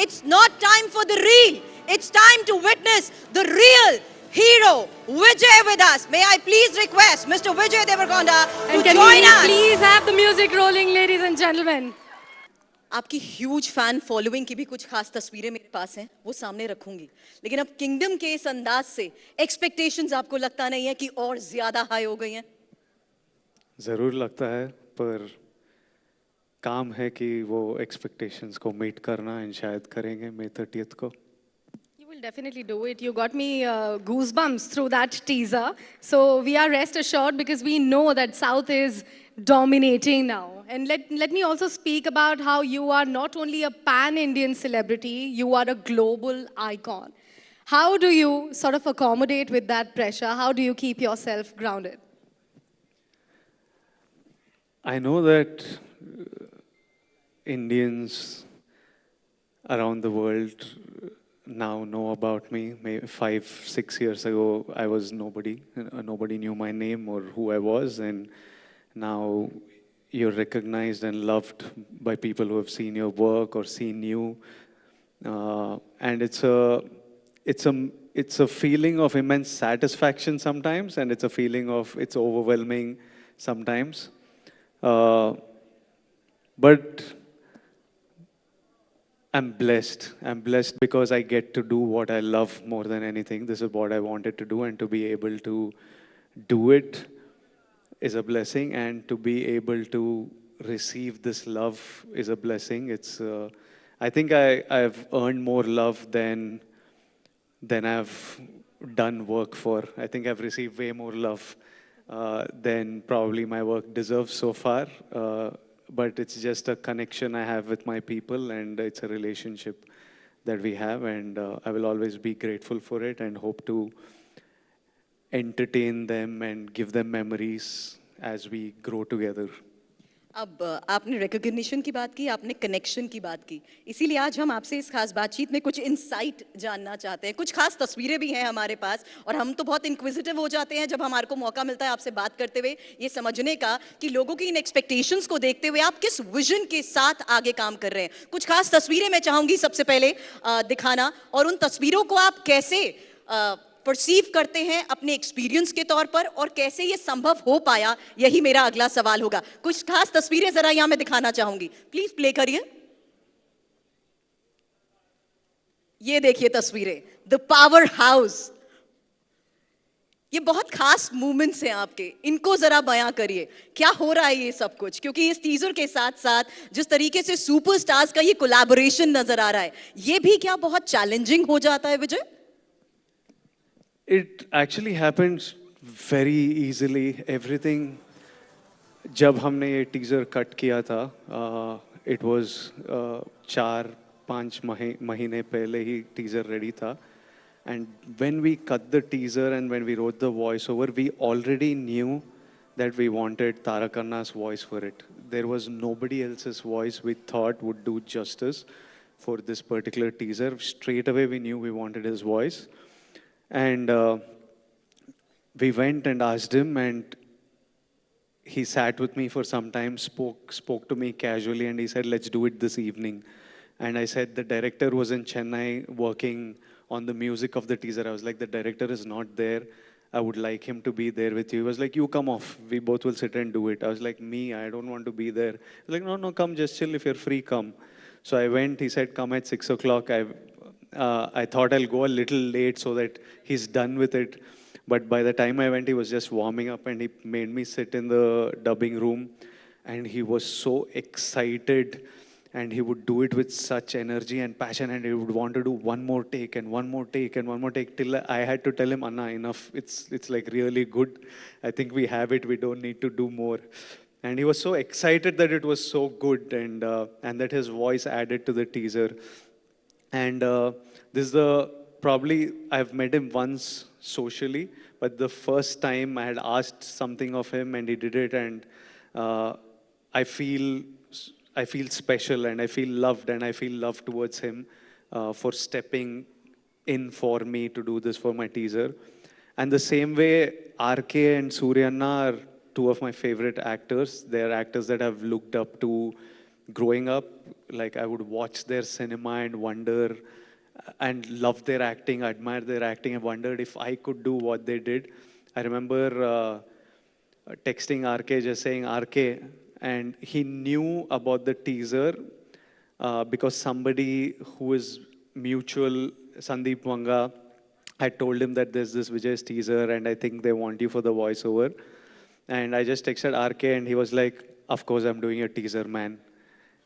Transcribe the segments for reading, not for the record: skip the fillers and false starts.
It's not time for the reel. It's time to witness the real hero, Vijay, with us. May I please request Mr. Vijay Deverakonda And to can join we us? please have the music rolling, ladies and gentlemen? आपकी huge fan following की भी कुछ खास तस्वीरें मेरे पास हैं, वो सामने रखूंगी। लेकिन अब किंगडम के इस अंदाज से एक्सपेक्टेशंस आपको लगता नहीं है कि और ज्यादा हाई हो गई हैं? ज़रूर लगता है, पर काम है कि वो एक्सपेक्टेशंस को मीट करना एंड शायद करेंगे मई 30th को। You will definitely do it. You got me goosebumps through that teaser. So we are rest assured because we know that South is dominating now. And let me also speak about how you are not only a pan-Indian celebrity, you are a global icon. How do you sort of accommodate with that pressure? How do you keep yourself grounded? I know that Indians around the world now know about me. Maybe 5, 6 years ago, I was nobody. Nobody knew my name or who I was, and now you're recognized and loved by people who have seen your work or seen you. And it's a feeling of immense satisfaction sometimes, and it's a feeling of it's overwhelming sometimes. But I'm blessed. I'm blessed because I get to do what I love more than anything. This is what I wanted to do, and to be able to do it is a blessing, and to be able to receive this love is a blessing. I think I've earned more love than I've done work for. I think I've received way more love than probably my work deserves so far. But it's just a connection I have with my people, and it's a relationship that we have, and I will always be grateful for it and hope to entertain them and give them memories as we grow together. अब आपने recognition की बात की, आपने connection की बात की, इसीलिए आज हम आपसे इस खास बातचीत में कुछ इनसाइट जानना चाहते हैं। कुछ खास तस्वीरें भी हैं हमारे पास, और हम तो बहुत इंक्विजिटिव हो जाते हैं जब हमारे को मौका मिलता है आपसे बात करते हुए ये समझने का कि लोगों की इन एक्सपेक्टेशंस को देखते हुए आप किस विजन के साथ आगे काम कर रहे हैं। कुछ खास तस्वीरें मैं चाहूंगी सबसे पहले दिखाना, और उन तस्वीरों को आप कैसे परसीव करते हैं अपने एक्सपीरियंस के तौर पर, और कैसे ये संभव हो पाया, यही मेरा अगला सवाल होगा। कुछ खास तस्वीरें जरा यहां मैं दिखाना चाहूंगी, प्लीज प्ले करिए। ये देखिए तस्वीरें, द पावर हाउस। ये बहुत खास मूवमेंट्स हैं आपके, इनको जरा बयां करिए, क्या हो रहा है ये सब कुछ? क्योंकि इस टीजर के साथ साथ जिस तरीके से सुपरस्टार्स का ये कोलैबोरेशन नजर आ रहा है, ये भी क्या बहुत चैलेंजिंग हो जाता है विजय? It actually happens very easily. Everything, जब हमने ये टीज़र कट किया था, it was 4-5 महीने पहले ही टीज़र रेडी था. And when we cut the teaser and when we wrote the voiceover, we already knew that we wanted Tarak Khanna's voice for it. There was nobody else's voice we thought would do justice for this particular teaser. Straight away, we knew we wanted his voice. And we went and asked him, and he sat with me for some time, spoke to me casually, and he said, "Let's do it this evening." And I said, the director was in Chennai working on the music of the teaser. I was like, the director is not there. I would like him to be there with you. He was like, you come off. We both will sit and do it. I was like, me, I don't want to be there. He was like, no, no, come, just chill. If you're free, come. So I went. He said, come at 6 o'clock. I thought I'll go a little late so that he's done with it. But by the time I went, he was just warming up, and he made me sit in the dubbing room. And he was so excited, and he would do it with such energy and passion, and he would want to do one more take and one more take and one more take, till I had to tell him, Anna, enough. It's like really good. I think we have it. We don't need to do more. And he was so excited that it was so good, and that his voice added to the teaser. And this is probably I've met him once socially, but the first time I had asked something of him and he did it, and I feel I feel special, and I feel loved, and I feel love towards him for stepping in for me to do this for my teaser. And the same way, RK and Suryanna are two of my favorite actors. They are actors that I've looked up to growing up, like I would watch their cinema and wonder and love their acting, admire their acting, and wondered if I could do what they did. I remember texting RK, just saying RK, and he knew about the teaser because somebody who is mutual, Sandeep Wanga, had told him that there's this Vijay's teaser and I think they want you for the voiceover. And I just texted RK and he was like, of course I'm doing a teaser, man.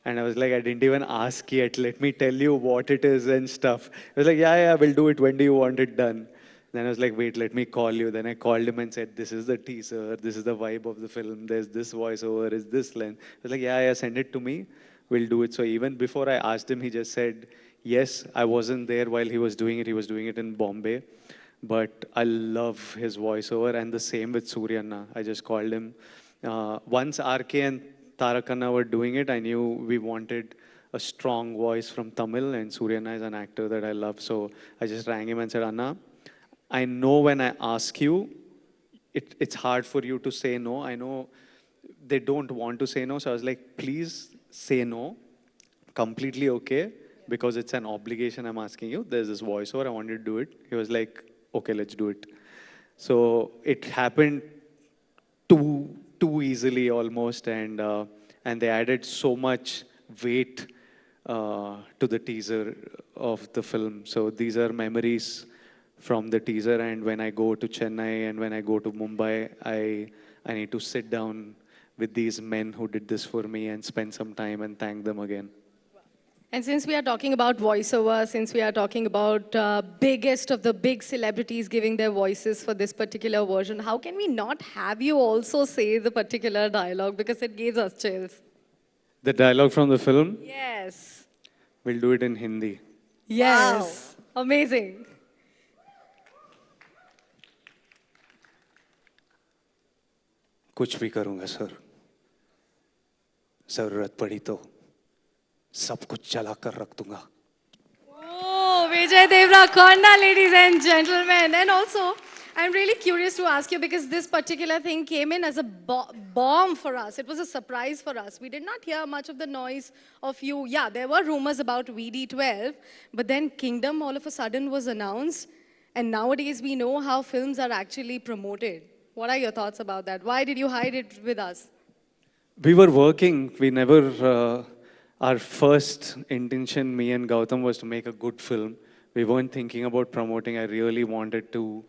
And I was like, I didn't even ask yet. Let me tell you what it is and stuff. He was like, yeah, we'll do it. When do you want it done? Then I was like, wait, let me call you. Then I called him and said, this is the teaser. This is the vibe of the film. There's this voiceover. Is this length? I was like, yeah, send it to me. We'll do it. So even before I asked him, he just said, yes, I wasn't there while he was doing it. He was doing it in Bombay. But I love his voiceover. And the same with Suryanna. I just called him. Once RK and Tarakanna were doing it, I knew we wanted a strong voice from Tamil, and Suryanna is an actor that I love. So I just rang him and said, Anna, I know when I ask you, it's hard for you to say no. I know they don't want to say no. So I was like, please say no. Completely okay, because it's an obligation I'm asking you. There's this voiceover, I want you to do it. He was like, okay, let's do it. So it happened too easily almost, and they added so much weight to the teaser of the film. So these are memories from the teaser, and when I go to Chennai and when I go to Mumbai, I need to sit down with these men who did this for me and spend some time and thank them again. And since we are talking about voiceover, since we are talking about biggest of the big celebrities giving their voices for this particular version, how can we not have you also say the particular dialogue, because it gives us chills? The dialogue from the film, Yes. we'll do it in Hindi. Yes. Amazing. कुछ भी करूंगा sir, जरूरत पड़ी तो सब कुछ जला कर रख दूंगा. Oh, Vijay Deverakonda, ladies and gentlemen. And also, I'm really curious to ask you, because this particular thing came in as a bomb for us. It was a surprise for us. We did not hear much of the noise of you. Yeah, there were rumors about VD12, but then Kingdom all of a sudden was announced. And nowadays we know how films are actually promoted. What are your thoughts about that? Why did you hide it with us? We were working. We never, our first intention, me and Gautam, was to make a good film. We weren't thinking about promoting. I really wanted to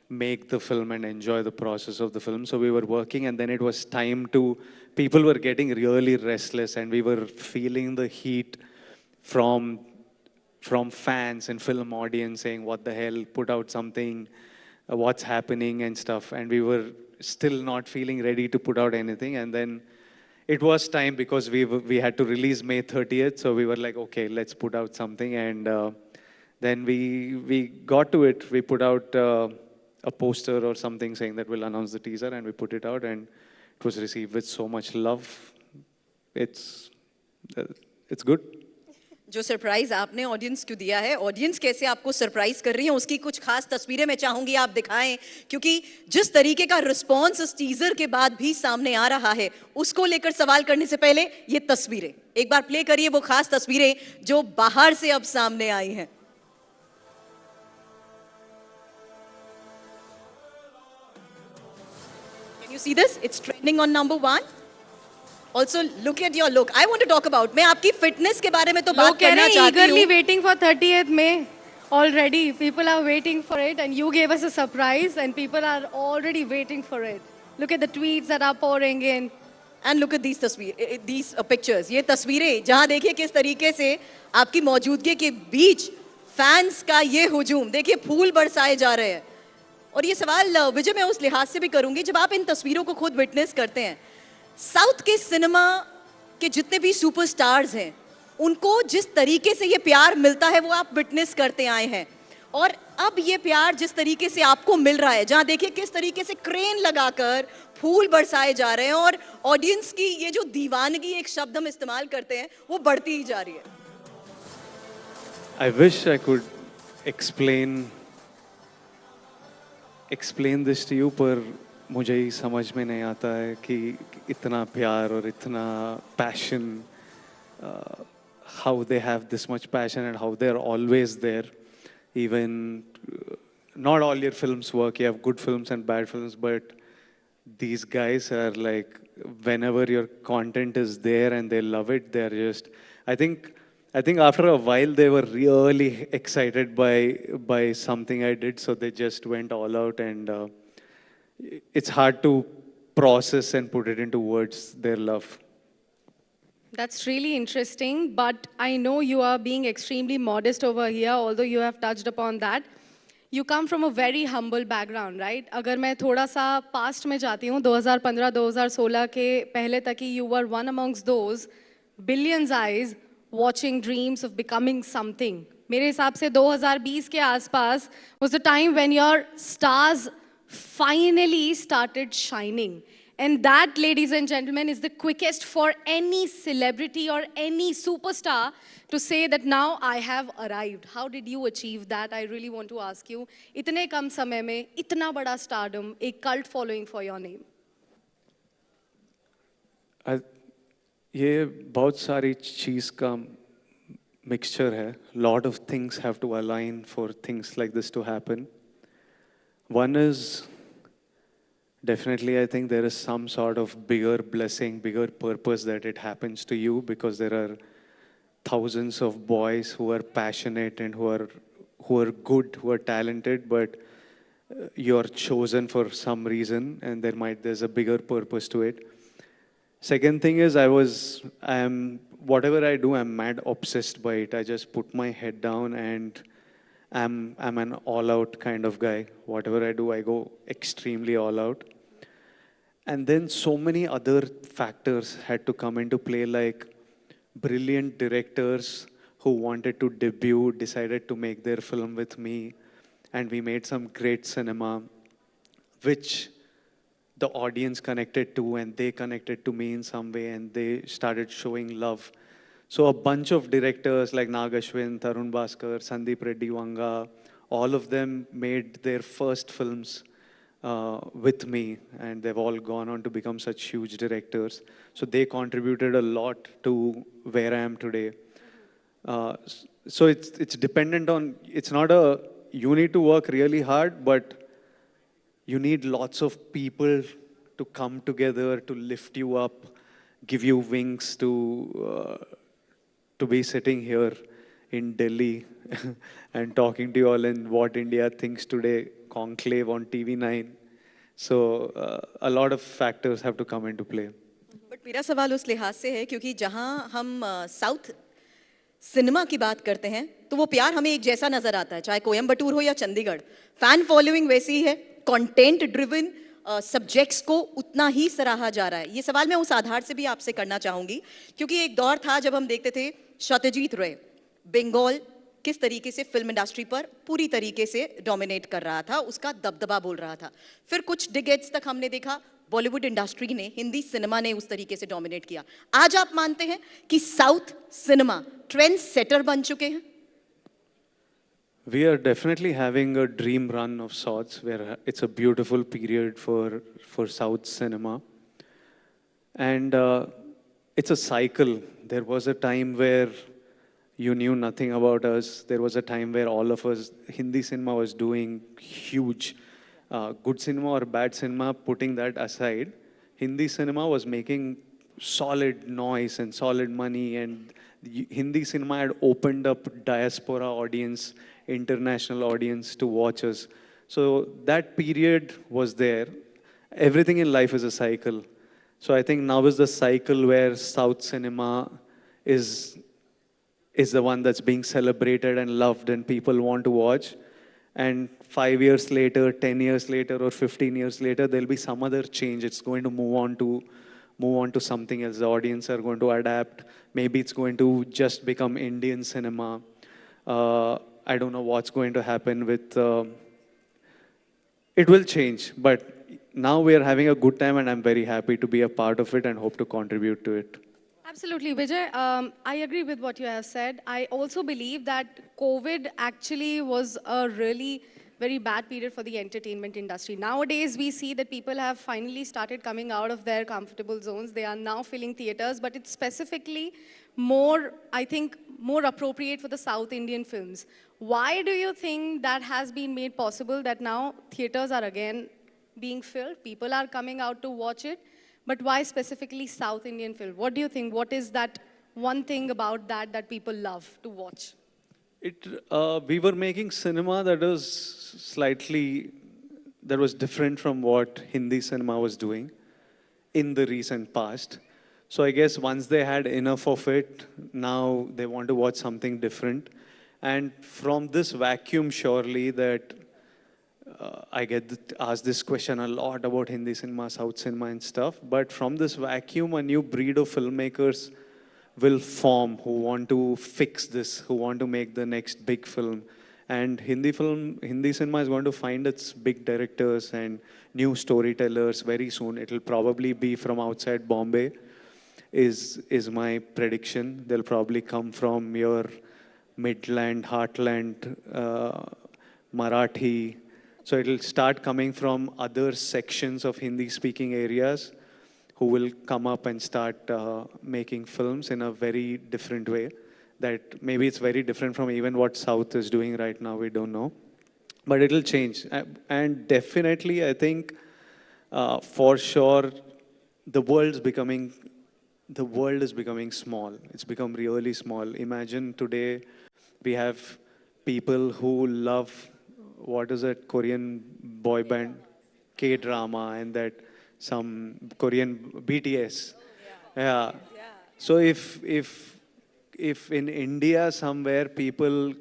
make the film and enjoy the process of the film. So we were working, and then it was time to, people were getting really restless, and we were feeling the heat from fans and film audience saying, what the hell, put out something, what's happening and stuff. And we were still not feeling ready to put out anything. And then it was time, because we had to release May 30th. So we were like, okay, let's put out something. And then we got to it. We put out a poster or something saying that we'll announce the teaser, and we put it out, and it was received with so much love. It's good. जो surprise आपने audience को दिया है, audience कैसे आपको surprise कर रही है, उसकी कुछ खास तस्वीरें मैं चाहूंगी आप दिखाएं, क्योंकि जिस तरीके का रिस्पांस इस टीजर के बाद भी सामने आ रहा है, उसको लेकर सवाल करने से पहले ये तस्वीरें एक बार प्ले करिए, वो खास तस्वीरें जो बाहर से अब सामने आई हैं. Can you see this? It's trending on #1. Also, look at your look. I want to talk about. मैं आपकी फिटनेस के बारे में तो बात करना चाहती हूँ. Eagerly waiting for 30th May. Already, people are waiting for it, and you gave us a surprise, and people are already waiting for it. Look at the tweets that are pouring in. And look at these pictures. ये तस्वीरें जहाँ देखिए किस तरीके से आपकी मौजूदगी के बीच फैंस का ये हुजूम, देखिए फूल बरसाए जा रहे हैं. और ये सवाल विजय मैं उस लिहाज से भी करूंगी, जब आप इन तस्वीरों को खुद विटनेस करते हैं, साउथ के सिनेमा के जितने भी सुपरस्टार्स हैं, उनको जिस तरीके से ये प्यार मिलता है वो आप विटनेस करते आए हैं, और अब ये प्यार जिस तरीके से आपको मिल रहा है, जहां देखिए किस तरीके से क्रेन लगाकर फूल बरसाए जा रहे हैं, और ऑडियंस की ये जो दीवानगी एक शब्द हम इस्तेमाल करते हैं वो बढ़ती ही जा रही है. I wish I could explain this to you, पर मुझे ही समझ में नहीं आता है कि इतना प्यार और इतना passion how they have this much passion and how they're always there. Even not all your films work. You have good films and bad films, but these guys are like, whenever your content is there and they love it, they're just. I think, I think after a while they were really excited by something I did, so they just went all out, and it's hard to process and put it into words, their love. That's really interesting, but I know you are being extremely modest over here, although you have touched upon that. You come from a very humble background, right? अगर मैं थोड़ा सा past में जाती हूँ, 2015-2016 के पहले तक ही you were one amongst those billions eyes watching dreams of becoming something. मेरे हिसाब से 2020 के आसपास was the time when your stars finally started shining. And that, ladies and gentlemen, is the quickest for any celebrity or any superstar to say that now I have arrived. How did you achieve that? I really want to ask you. इतने कम समय में इतना बड़ा stardom, a cult following for your name. ये बहुत सारी चीज का mixture है. Lot of things have to align for things like this to happen. One is definitely, I think there is some sort of bigger blessing, bigger purpose that it happens to you, because there are thousands of boys who are passionate and who are good, who are talented, but you're chosen for some reason, and there's a bigger purpose to it. Second thing is, whatever I do, I'm mad obsessed by it. I just put my head down, and I'm an all-out kind of guy. Whatever I do, I go extremely all out. And then so many other factors had to come into play, like brilliant directors who wanted to debut, decided to make their film with me, and we made some great cinema, which the audience connected to, and they connected to me in some way, and they started showing love. So a bunch of directors like Nagashwin, Tarun Bhaskar, Sandeep Reddy Vanga, all of them made their first films with me, and they've all gone on to become such huge directors. So they contributed a lot to where I am today. So it's dependent on, it's not you need to work really hard, but you need lots of people to come together to lift you up, give you wings to be sitting here in Delhi and talking to you all in What India Thinks Today conclave on TV9. So a lot of factors have to come into play. But मेरा सवाल उस लिहाज से है क्योंकि जहां हम south cinema की बात करते हैं तो वो प्यार हमें एक जैसा नजर आता है, चाहे कोयम्बटूर हो या चंडीगढ़. फैन फॉलोइंग वैसी ही है, कंटेंट ड्रिवन सब्जेक्ट्स को उतना ही सराहा जा रहा है. ये सवाल मैं उस आधार से भी आपसे करना चाहूंगी क्योंकि एक दौर था जब हम देखते थे सत्यजीत रे बंगाल किस तरीके से फिल्म इंडस्ट्री पर पूरी तरीके से डोमिनेट कर रहा था, उसका दबदबा बोल रहा था. फिर कुछ डिकेड्स तक हमने देखा बॉलीवुड इंडस्ट्री ने, हिंदी सिनेमा ने उस तरीके से डोमिनेट किया. आज आप मानते हैं कि साउथ सिनेमा ट्रेंड सेटर बन चुके हैं? We are definitely having a dream run of sorts, where it's a beautiful period for South cinema. And it's a cycle. There was a time where you knew nothing about us. There was a time where all of us, Hindi cinema was doing huge. Good cinema or bad cinema, putting that aside, Hindi cinema was making solid noise and solid money, and Hindi cinema had opened up diaspora audience, international audience to watch us. So that period was there. Everything in life is a cycle. So I think now is the cycle where South cinema is the one that's being celebrated and loved and people want to watch. And 5 years later, 10 years later, or 15 years later, there'll be some other change. It's going to move on to something else. The audience are going to adapt. Maybe it's going to just become Indian cinema. I don't know what's going to happen with. It will change, but now we are having a good time, and I'm very happy to be a part of it and hope to contribute to it. Absolutely, Vijay. I agree with what you have said. I also believe that COVID actually was a really very bad period for the entertainment industry. Nowadays, we see that people have finally started coming out of their comfortable zones. They are now filling theaters, but it's specifically more, I think, more appropriate for the South Indian films. Why do you think that has been made possible that now theaters are again being filled? People are coming out to watch it, but why specifically South Indian film? What do you think? What is that one thing about that that people love to watch? We were making cinema that was slightly, that was different from what Hindi cinema was doing in the recent past. So I guess once they had enough of it, now they want to watch something different. And from this vacuum, surely that I get asked this question a lot about Hindi cinema, South cinema and stuff. But from this vacuum, a new breed of filmmakers will form who want to fix this, who want to make the next big film. And Hindi cinema is going to find its big directors and new storytellers very soon. It'll probably be from outside Bombay, is my prediction. They'll probably come from your Midland, Heartland, Marathi. So it'll start coming from other sections of Hindi-speaking areas who will come up and start making films in a very different way. That maybe it's very different from even what South is doing right now, we don't know. But it'll change. And definitely, I think, for sure, the world is becoming small. It's become really small. Imagine today, we have people who love, what is it, Korean boy band, K-drama, and that some Korean BTS. Yeah. So if in India somewhere people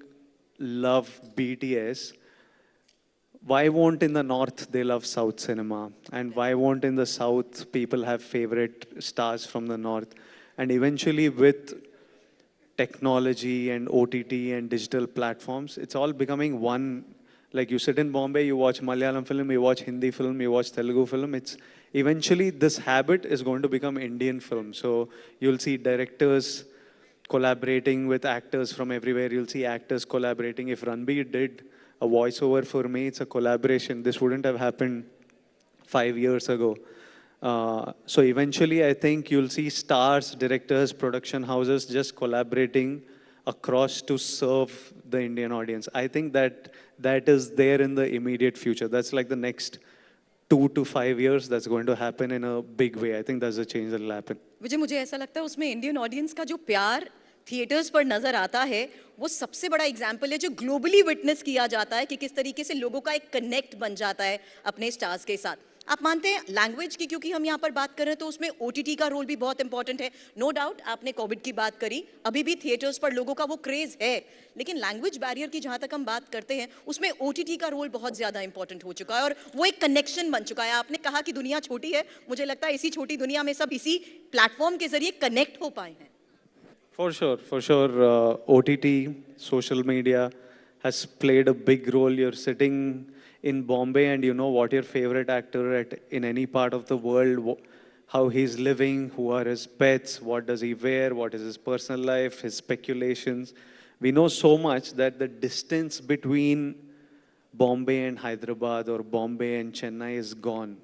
love BTS, why won't in the North they love South cinema? And why won't in the South people have favorite stars from the North? And eventually with technology and OTT and digital platforms, it's all becoming one. Like you sit in Bombay, you watch Malayalam film, you watch Hindi film, you watch Telugu film. It's eventually this habit is going to become Indian film. So you'll see directors collaborating with actors from everywhere. You'll see actors collaborating. If Ranbir did a voiceover for me, it's a collaboration. This wouldn't have happened 5 years ago. So eventually, I think you'll see stars, directors, production houses just collaborating across to serve the Indian audience. I think that is there in the immediate future. That's like the next 2 to 5 years that's going to happen in a big way. I think that's a change that will happen. विजय, मुझे ऐसा लगता है उसमें Indian audience का जो प्यार theatres पर नजर आता है वो सबसे बड़ा एग्जाम्पल है जो ग्लोबली विटनेस किया जाता है कि किस तरीके से लोगों का एक कनेक्ट बन जाता है अपने स्टार्स के साथ. आप मानते हैं लैंग्वेज की, क्योंकि हम यहाँ पर बात कर रहे हैं तो उसमें ओटीटी का रोल भी बहुत इंपॉर्टेंट है. नो डाउट आपने कोविड की बात करी, अभी भी थिएटर्स पर लोगों का वो क्रेज है, लेकिन लैंग्वेज बैरियर की जहाँ तक हम बात करते हैं उसमें ओटीटी का रोल बहुत ज़्यादा इंपॉर्टेंट हो चुका है और वो एक कनेक्शन बन चुका है. आपने कहा कि दुनिया छोटी है, मुझे लगता है इसी छोटी दुनिया में सब इसी प्लेटफॉर्म के जरिए कनेक्ट हो पाए हैं. For sure, OTT, social media has played a big role. You're sitting in Bombay and you know what your favorite actor in any part of the world, how he's living, who are his pets, what does he wear, what is his personal life, his speculations. We know so much that the distance between Bombay and Hyderabad or Bombay and Chennai is gone.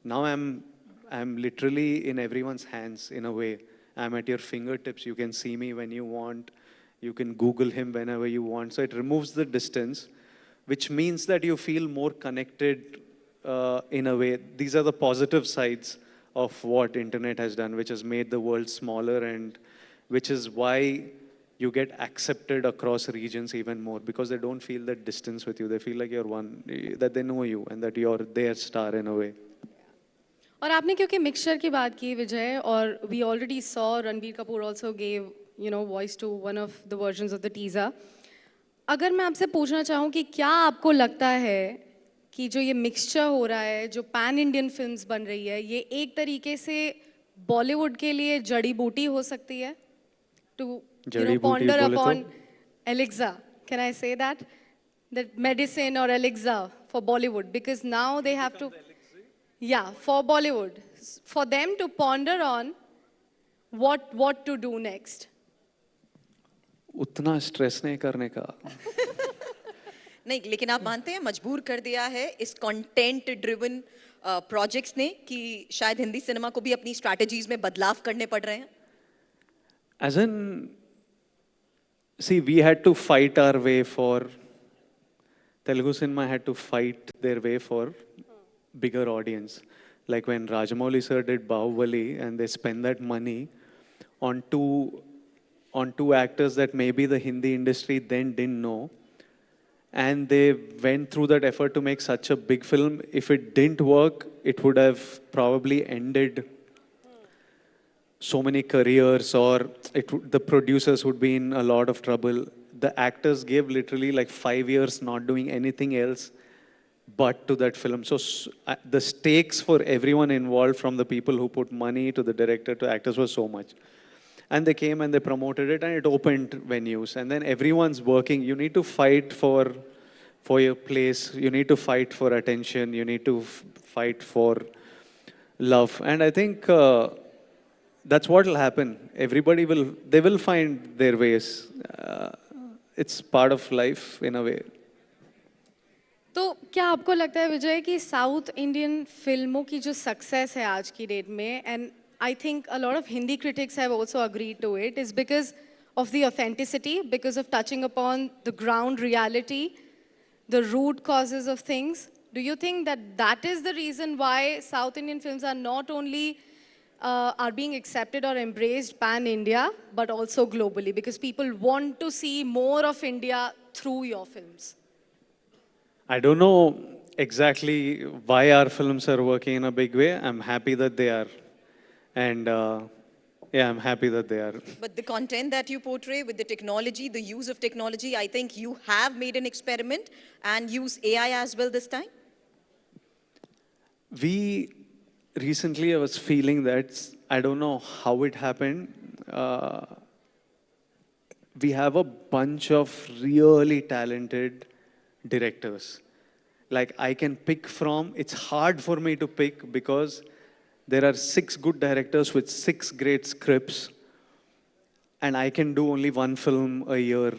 Now I'm literally in everyone's hands in a way. I'm at your fingertips. You can see me when you want. You can Google him whenever you want. So it removes the distance, which means that you feel more connected in a way. These are the positive sides of what internet has done, which has made the world smaller and which is why you get accepted across regions even more because they don't feel that distance with you. They feel like you're one, that they know you and that you're their star in a way. और आपने क्योंकि mixture की बात की विजय, और we already saw Ranbir Kapoor also gave voice to one of the versions of the teaser. अगर मैं आपसे पूछना चाहूँ कि क्या आपको लगता है कि जो ये मिक्सचर हो रहा है, जो पैन इंडियन फिल्म्स बन रही है, ये एक तरीके से बॉलीवुड के लिए जड़ी बूटी हो सकती है to ponder upon Alexa? Can I say that medicine और Alexa for Bollywood, because now they have to, yeah, for Bollywood, for them to ponder on what to do next. उतना स्ट्रेस नहीं करने का. नहीं, लेकिन आप मानते हैं मजबूर कर दिया है इस कंटेंट ड्रिवन प्रोजेक्ट्स ने कि शायद हिंदी सिनेमा को भी अपनी स्ट्रैटेजीज में बदलाव करने पड़ रहे हैं? As in, see, we had to fight our way for Telugu cinema had to fight their way for bigger audience. Like when Rajamouli sir did Bahubali and they spent that money on two actors that maybe the Hindi industry then didn't know. And they went through that effort to make such a big film. If it didn't work, it would have probably ended so many careers, or the producers would be in a lot of trouble. The actors gave literally like 5 years not doing anything else but to that film. So the stakes for everyone involved, from the people who put money to the director to actors, was so much. And they came and they promoted it and it opened venues. And then everyone's working. You need to fight for your place. You need to fight for attention. You need to fight for love. And I think that's what will happen. They will find their ways. It's part of life in a way. तो क्या आपको लगता है विजय कि south Indian फिल्मों की जो success है आज की डेट में, and I think a lot of Hindi critics have also agreed to it, is because of the authenticity, because of touching upon the ground reality, the root causes of things. Do you think that that is the reason why South Indian films are not only are being accepted or embraced pan-India, but also globally? Because people want to see more of India through your films. I don't know exactly why our films are working in a big way. I'm happy that they are. And yeah, I'm happy that they are. But the content that you portray with the technology, the use of technology, I think you have made an experiment and use AI as well this time. Recently, I was feeling that, I don't know how it happened. We have a bunch of really talented directors. Like I can pick from, it's hard for me to pick because there are 6 good directors with 6 great scripts, and I can do only 1 film a year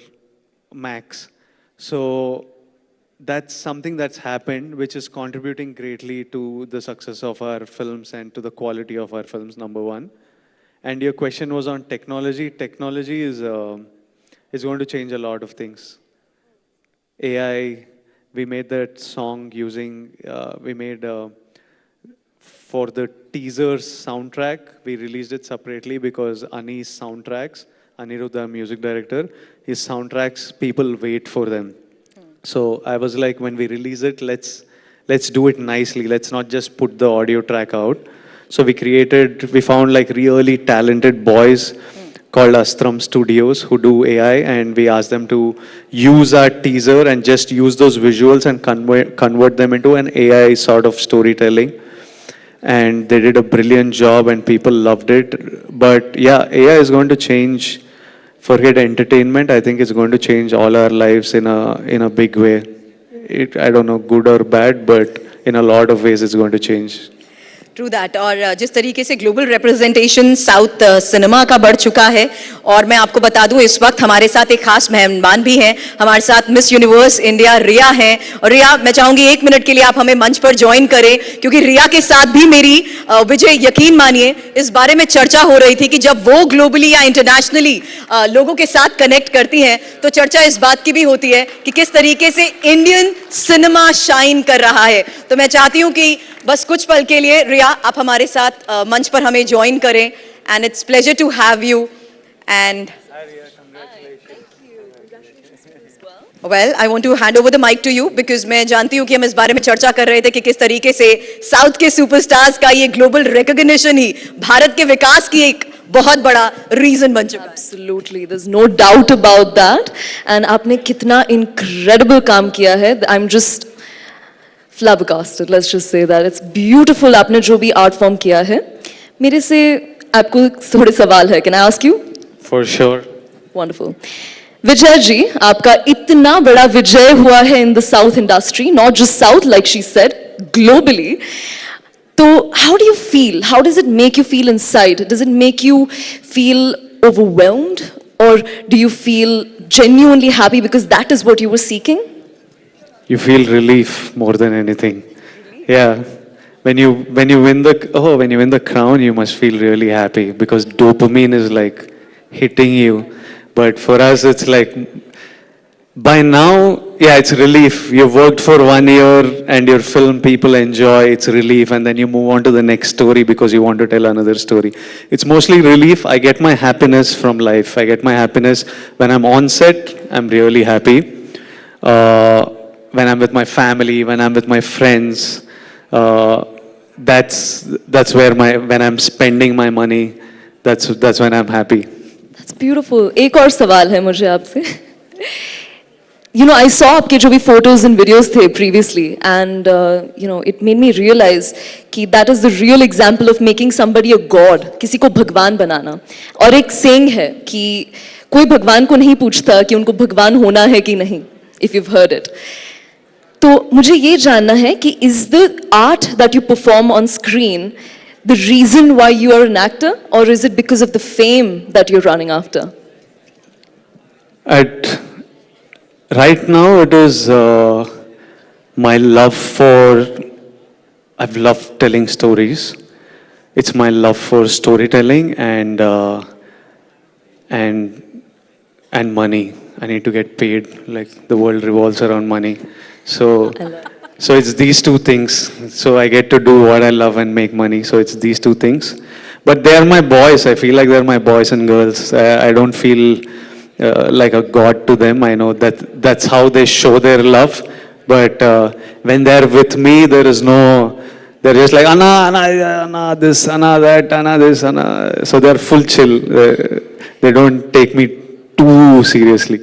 max. So that's something that's happened, which is contributing greatly to the success of our films and to the quality of our films, number one. And your question was on technology. Technology is going to change a lot of things. AI, we made that song using, for the teaser's soundtrack, we released it separately because Ani's soundtracks, Aniruddha, music director, his soundtracks, people wait for them. So I was like, when we release it, let's do it nicely. Let's not just put the audio track out. So we found like really talented boys called Astram Studios who do AI, and we asked them to use our teaser and just use those visuals and convert them into an AI sort of storytelling. And they did a brilliant job and people loved it. But yeah, AI is going to change, forget entertainment, I think it's going to change all our lives in a big way. I don't know, good or bad, but in a lot of ways it's going to change. True that. और जिस तरीके से global representation south cinema का बढ़ चुका है, और मैं आपको बता दूं इस वक्त हमारे साथ एक खास मेहमान भी हैं, हमारे साथ मिस यूनिवर्स इंडिया रिया हैं। और रिया, मैं चाहूंगी 1 मिनट के लिए आप हमें मंच पर ज्वाइन करें, क्योंकि रिया के साथ भी मेरी विजय यकीन मानिए इस बारे में चर्चा हो रही थी कि जब वो ग्लोबली या इंटरनेशनली लोगों के साथ कनेक्ट करती हैं तो चर्चा इस बात की भी होती है कि किस तरीके से इंडियन सिनेमा शाइन कर रहा है। तो मैं चाहती हूं कि बस कुछ पल के लिए रिया आप हमारे साथ मंच पर हमें ज्वाइन करें, and it's pleasure to have you. And well, I want to hand over the mic to you, because मैं जानती हूं कि हम इस बारे में चर्चा कर रहे थे कि किस तरीके से साउथ के सुपरस्टार्स का ये ग्लोबल रिकॉग्निशन ही भारत के विकास की एक बहुत बड़ा रीजन बन चुका है। Absolutely, there's no doubt about that. And आपने कितना incredible काम किया है. I'm just flabbergasted. Let's just say that it's beautiful. आपने जो भी art form किया है. मेरे से आपको थोड़े सवाल है. Can I ask you? For sure. Wonderful. Vijay ji, आपका इतना बड़ा विजय हुआ है in the South industry, not just South, like she said, globally. So, how do you feel? How does it make you feel inside? Does it make you feel overwhelmed? Or do you feel genuinely happy because that is what you were seeking? you feel relief more than anything. Yeah. When you win the crown, you must feel really happy because dopamine is like hitting you. But for us, it's like by now, yeah, it's relief. You worked for 1 year and your film people enjoy, it's relief, and then you move on to the next story because you want to tell another story. It's mostly relief. I get my happiness from life. I get my happiness when I'm on set, I'm really happy. When I'm with my family, when I'm with my friends, that's where when I'm spending my money, that's when I'm happy. That's beautiful. एक और सवाल है मुझे आपसे. You know, I saw आपके जो भी photos and videos थे previously, and you know, it made me realize कि that is the real example of making somebody a god, किसी को भगवान बनाना. और एक saying है कि कोई भगवान को नहीं पूछता कि उनको भगवान होना है कि नहीं, if you've heard it. तो मुझे ये जानना है कि is the art that you perform on screen the reason why you are an actor, or is it because of the fame that you're running after? Right now, it is my love for. I've loved telling stories. It's my love for storytelling and money. I need to get paid. Like the world revolves around money, so it's these two things. So I get to do what I love and make money. So it's these two things. But they are my boys. I feel like they're my boys and girls. I don't feel like a god to them. I know that's how they show their love. But when they're with me, there is no. They're just like Anna, this, Anna, that, Anna, this, Anna. So they're full chill. They don't take me too seriously.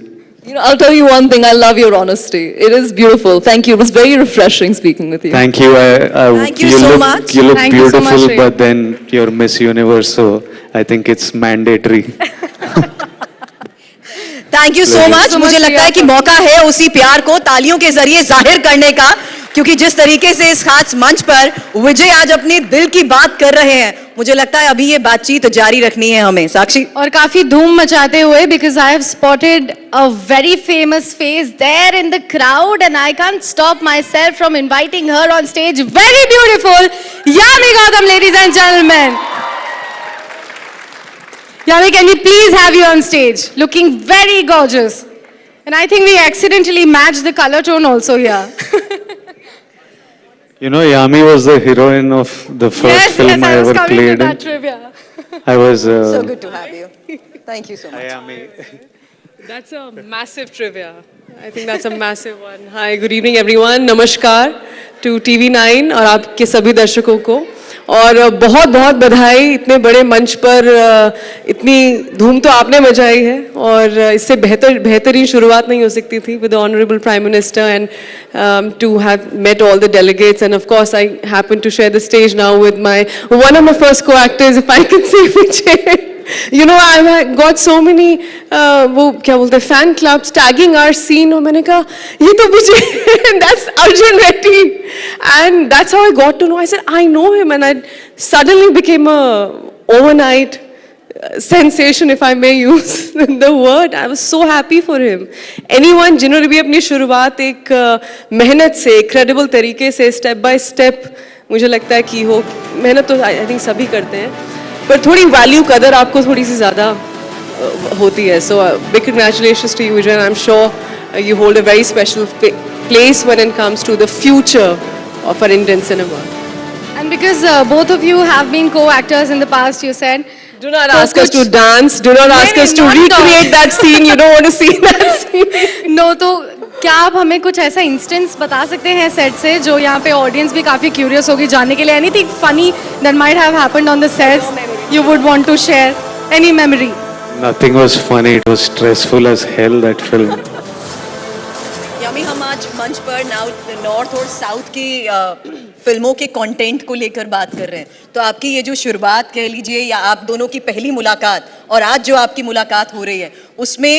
You know, I'll tell you one thing. I love your honesty. It is beautiful. Thank you. It was very refreshing speaking with you. Thank you. Thank you so much. You look Thank you so beautiful, much, Ray. but then you're Miss Universe, so I think it's mandatory. Thank you so much. मुझे लगता है कि मौका है उसी प्यार को तालियों के जरिए जाहिर करने का, क्योंकि जिस तरीके से इस खास मंच पर विजय आज अपने दिल की बात कर रहे हैं, मुझे लगता है अभी ये बातचीत जारी रखनी है हमें. साक्षी, और काफी धूम मचाते हुए, because I have spotted a very famous face there in the crowd and I can't stop myself from inviting her on stage. Very beautiful, Yami Gautam, ladies and gentlemen. Yami, can we please have you on stage? Looking very gorgeous. And I think we accidentally matched the color tone also here. You know, Yami was the heroine of the first film I was ever coming to played that in. trivia. I was. so good to have you. Thank you so much. Yami. That's a massive trivia. I think that's a massive one. Hi, good evening everyone. Namaskar to TV9 और आपके सभी दर्शकों को. और बहुत बहुत बधाई. इतने बड़े मंच पर इतनी धूम तो आपने मचाई है और इससे बेहतरीन शुरुआत नहीं हो सकती थी with the Honorable Prime Minister and to have met all the delegates, and of course I happen to share the stage now with one of my first co-actors, if I can say Vijay. You know, I've got so many वो क्या बोलते हैं fan clubs tagging our scene, और मैंने कहा ये तो विजय that's Arjun Reddy, and that's how I got to know. I said I know him, and I suddenly became a overnight sensation, if I may use the word. I was so happy for him. Anyone जिन्होंने भी अपनी शुरुआत एक मेहनत से credible तरीके से step by step मुझे लगता है कि हो मेहनत तो I think सभी करते हैं, पर थोड़ी वैल्यू कदर आपको थोड़ी सी ज़्यादा होती है. So big congratulations to you, Vijay, and I'm sure you hold a very special place when it comes to the future of our Indian cinema. And because both of you have been co-actors in the past, you said. Do not ask us to dance. Do not ask us to not recreate that scene. You don't want to see that scene. No, तो क्या आप हमें कुछ ऐसा instance बता सकते हैं set से जो यहाँ पे ऑडियंस भी काफी क्यूरियस होगी जानने के लिए? Anything funny that might have happened on the sets you would want to share? Any memory? Nothing was funny. It was stressful as hell, that film. यामी, हम आज मंच पर नॉर्थ और साउथ की फिल्मों के कंटेंट को लेकर बात कर रहे हैं. तो आपकी ये जो शुरुआत कह लीजिए या आप दोनों की पहली मुलाकात और आज जो आपकी मुलाकात हो रही है, उसमें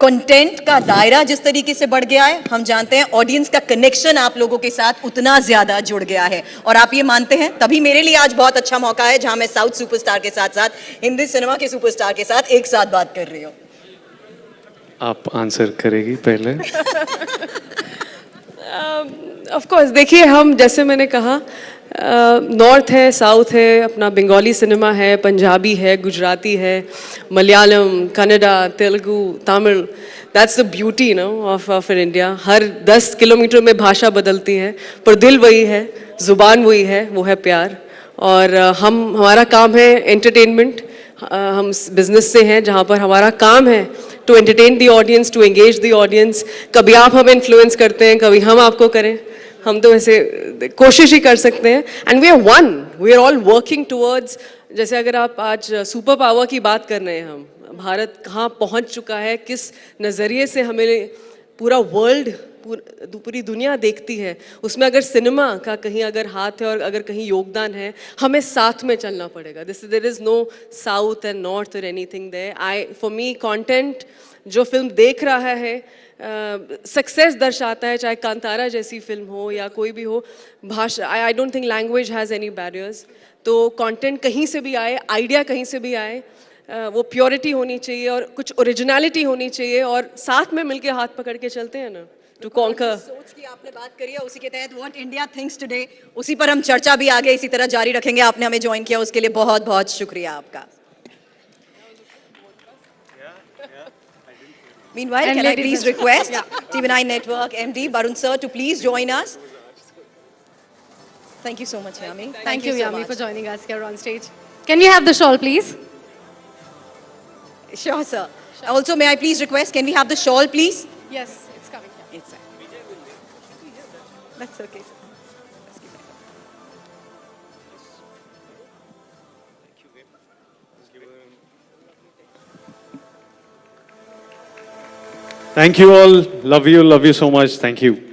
कंटेंट का दायरा जिस तरीके से बढ़ गया है, हम जानते हैं ऑडियंस का कनेक्शन आप लोगों के साथ उतना ज्यादा जुड़ गया है, और आप ये मानते हैं, तभी मेरे लिए आज बहुत अच्छा मौका है जहां मैं साउथ सुपरस्टार के साथ साथ हिंदी सिनेमा के सुपरस्टार के साथ एक साथ बात कर रही हूँ. आप आंसर करेगी पहले? ऑफ कोर्स देखिए, हम जैसे मैंने कहा, नॉर्थ है, साउथ है, अपना बंगाली सिनेमा है, पंजाबी है, गुजराती है, Malayalam, Kannada, Telugu, Tamil. That's the beauty no of India. हर 10 किलोमीटर में भाषा बदलती है, पर दिल वही है, जुबान वही है, वो है प्यार. और हमारा काम है एंटरटेनमेंट. हम बिजनेस से हैं जहाँ पर हमारा काम है to entertain the audience, to engage the audience. कभी आप हमें इन्फ्लुएंस करते हैं, कभी हम आपको करें. हम तो वैसे कोशिश ही कर सकते हैं. And we are one, we are all working towards. जैसे अगर आप आज सुपर पावर की बात कर रहे हैं, हम भारत कहाँ पहुँच चुका है, किस नज़रिए से हमें पूरा वर्ल्ड, पूरी दुनिया देखती है, उसमें अगर सिनेमा का कहीं अगर हाथ है और अगर कहीं योगदान है, हमें साथ में चलना पड़ेगा. There is no south and north और anything there. For me content जो फिल्म देख रहा है सक्सेस दर्शाता है, चाहे कांतारा जैसी फिल्म हो या कोई भी हो. भाषा, I don't think language has any barriers. तो कंटेंट कहीं से भी आए, आइडिया कहीं से भी आए, वो प्योरिटी होनी चाहिए और कुछ ओरिजिनलिटी होनी चाहिए, और साथ में मिलके हाथ पकड़ के चलते हैं ना, टू कॉन्कर. सोच की आपने बात करी है, उसी के तहत व्हाट इंडिया थिंक्स टुडे, उसी पर हम चर्चा भी आगे इसी तरह जारी रखेंगे. आपने हमें ज्वाइन किया, उसके लिए बहुत बहुत शुक्रिया आपका. Meanwhile, And can I ladies please and- request TV9 Network MD Barun sir to please join us? Thank you so much, Yami. Thank you, so Yami, much. for joining us here on stage. Can we have the shawl, please? Sure, sir. Also, may I please request, can we have the shawl, please? Yes, it's coming here. Yes, sir. That's okay, sir. Thank you all. Love you so much. Thank you.